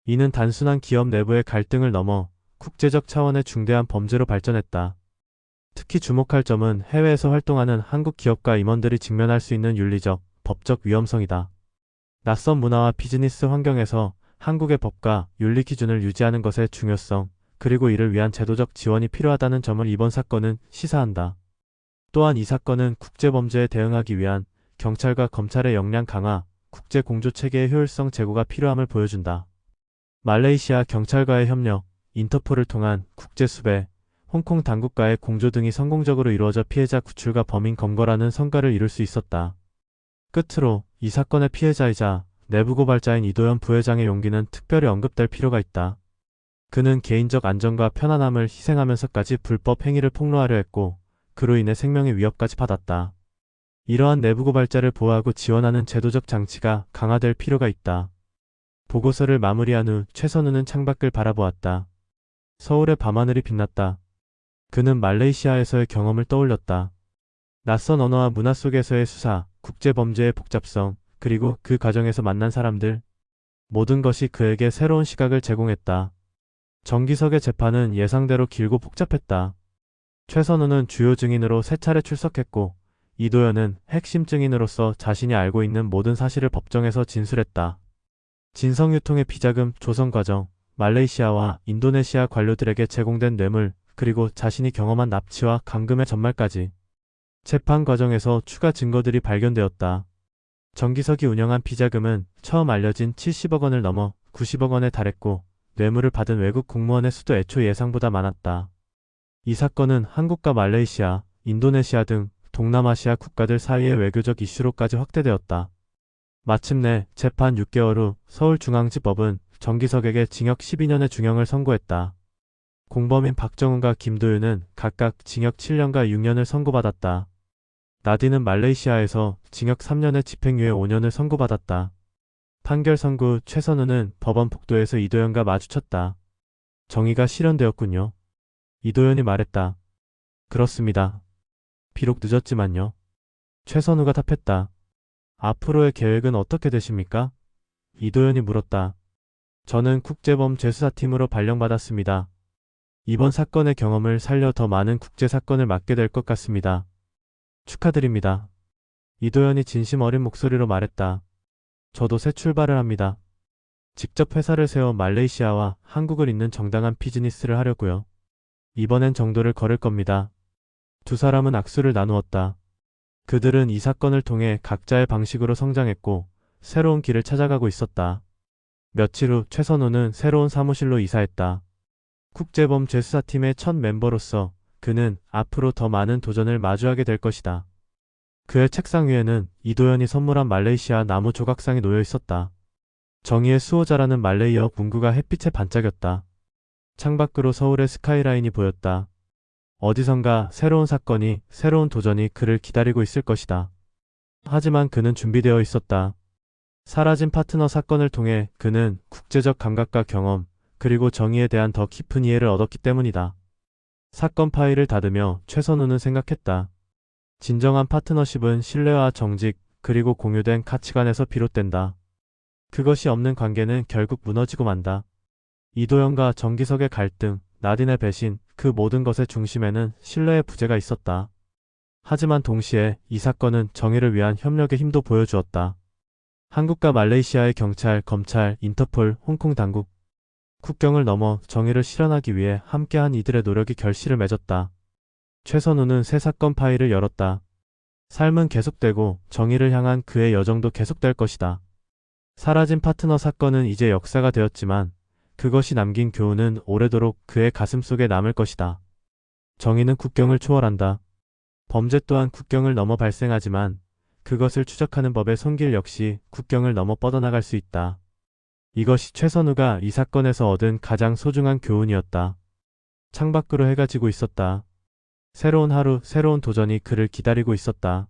이는 단순한 기업 내부의 갈등을 넘어 국제적 차원의 중대한 범죄로 발전했다. 특히 주목할 점은 해외에서 활동하는 한국 기업과 임원들이 직면할 수 있는 윤리적, 법적 위험성이다. 낯선 문화와 비즈니스 환경에서 한국의 법과 윤리 기준을 유지하는 것의 중요성, 그리고 이를 위한 제도적 지원이 필요하다는 점을 이번 사건은 시사한다. 또한 이 사건은 국제범죄에 대응하기 위한 경찰과 검찰의 역량 강화, 국제 공조 체계의 효율성 제고가 필요함을 보여준다. 말레이시아 경찰과의 협력, 인터폴을 통한 국제 수배, 홍콩 당국과의 공조 등이 성공적으로 이루어져 피해자 구출과 범인 검거라는 성과를 이룰 수 있었다. 끝으로 이 사건의 피해자이자 내부 고발자인 이도현 부회장의 용기는 특별히 언급될 필요가 있다. 그는 개인적 안전과 편안함을 희생하면서까지 불법 행위를 폭로하려 했고 그로 인해 생명의 위협까지 받았다. 이러한 내부 고발자를 보호하고 지원하는 제도적 장치가 강화될 필요가 있다. 보고서를 마무리한 후 최선우는 창밖을 바라보았다. 서울의 밤하늘이 빛났다. 그는 말레이시아에서의 경험을 떠올렸다. 낯선 언어와 문화 속에서의 수사, 국제범죄의 복잡성, 그리고 그 과정에서 만난 사람들. 모든 것이 그에게 새로운 시각을 제공했다. 정기석의 재판은 예상대로 길고 복잡했다. 최선우는 주요 증인으로 3차례 출석했고 이도현은 핵심 증인으로서 자신이 알고 있는 모든 사실을 법정에서 진술했다. 진성유통의 비자금 조성 과정, 말레이시아와 인도네시아 관료들에게 제공된 뇌물, 그리고 자신이 경험한 납치와 감금의 전말까지. 재판 과정에서 추가 증거들이 발견되었다. 정기석이 운영한 비자금은 처음 알려진 70억 원을 넘어 90억 원에 달했고 뇌물을 받은 외국 공무원의 수도 애초 예상보다 많았다. 이 사건은 한국과 말레이시아, 인도네시아 등 동남아시아 국가들 사이의 외교적 이슈로까지 확대되었다. 마침내 재판 6개월 후 서울중앙지법은 정기석에게 징역 12년의 중형을 선고했다. 공범인 박정훈과 김도윤은 각각 징역 7년과 6년을 선고받았다. 나디는 말레이시아에서 징역 3년에 집행유예 5년을 선고받았다. 판결 선고 후 최선우는 법원 복도에서 이도현과 마주쳤다. 정의가 실현되었군요. 이도현이 말했다. 그렇습니다. 비록 늦었지만요. 최선우가 답했다. 앞으로의 계획은 어떻게 되십니까? 이도현이 물었다. 저는 국제범죄수사팀으로 발령받았습니다. 이번 사건의 경험을 살려 더 많은 국제사건을 맡게 될 것 같습니다. 축하드립니다. 이도현이 진심 어린 목소리로 말했다. 저도 새 출발을 합니다. 직접 회사를 세워 말레이시아와 한국을 잇는 정당한 비즈니스를 하려고요. 이번엔 정도를 걸을 겁니다. 두 사람은 악수를 나누었다. 그들은 이 사건을 통해 각자의 방식으로 성장했고 새로운 길을 찾아가고 있었다. 며칠 후 최선우는 새로운 사무실로 이사했다. 국제범죄수사팀의 첫 멤버로서 그는 앞으로 더 많은 도전을 마주하게 될 것이다. 그의 책상 위에는 이도현이 선물한 말레이시아 나무 조각상이 놓여 있었다. 정의의 수호자라는 말레이어 문구가 햇빛에 반짝였다. 창밖으로 서울의 스카이라인이 보였다. 어디선가 새로운 사건이, 새로운 도전이 그를 기다리고 있을 것이다. 하지만 그는 준비되어 있었다. 사라진 파트너 사건을 통해 그는 국제적 감각과 경험, 그리고 정의에 대한 더 깊은 이해를 얻었기 때문이다. 사건 파일을 닫으며 최선우는 생각했다. 진정한 파트너십은 신뢰와 정직, 그리고 공유된 가치관에서 비롯된다. 그것이 없는 관계는 결국 무너지고 만다. 이도현과 정기석의 갈등, 나딘의 배신, 그 모든 것의 중심에는 신뢰의 부재가 있었다. 하지만 동시에 이 사건은 정의를 위한 협력의 힘도 보여주었다. 한국과 말레이시아의 경찰, 검찰, 인터폴, 홍콩 당국, 국경을 넘어 정의를 실현하기 위해 함께한 이들의 노력이 결실을 맺었다. 최선우는 새 사건 파일을 열었다. 삶은 계속되고 정의를 향한 그의 여정도 계속될 것이다. 사라진 파트너 사건은 이제 역사가 되었지만 그것이 남긴 교훈은 오래도록 그의 가슴 속에 남을 것이다. 정의는 국경을 초월한다. 범죄 또한 국경을 넘어 발생하지만 그것을 추적하는 법의 손길 역시 국경을 넘어 뻗어나갈 수 있다. 이것이 최선우가 이 사건에서 얻은 가장 소중한 교훈이었다. 창밖으로 해가 지고 있었다. 새로운 하루, 새로운 도전이 그를 기다리고 있었다.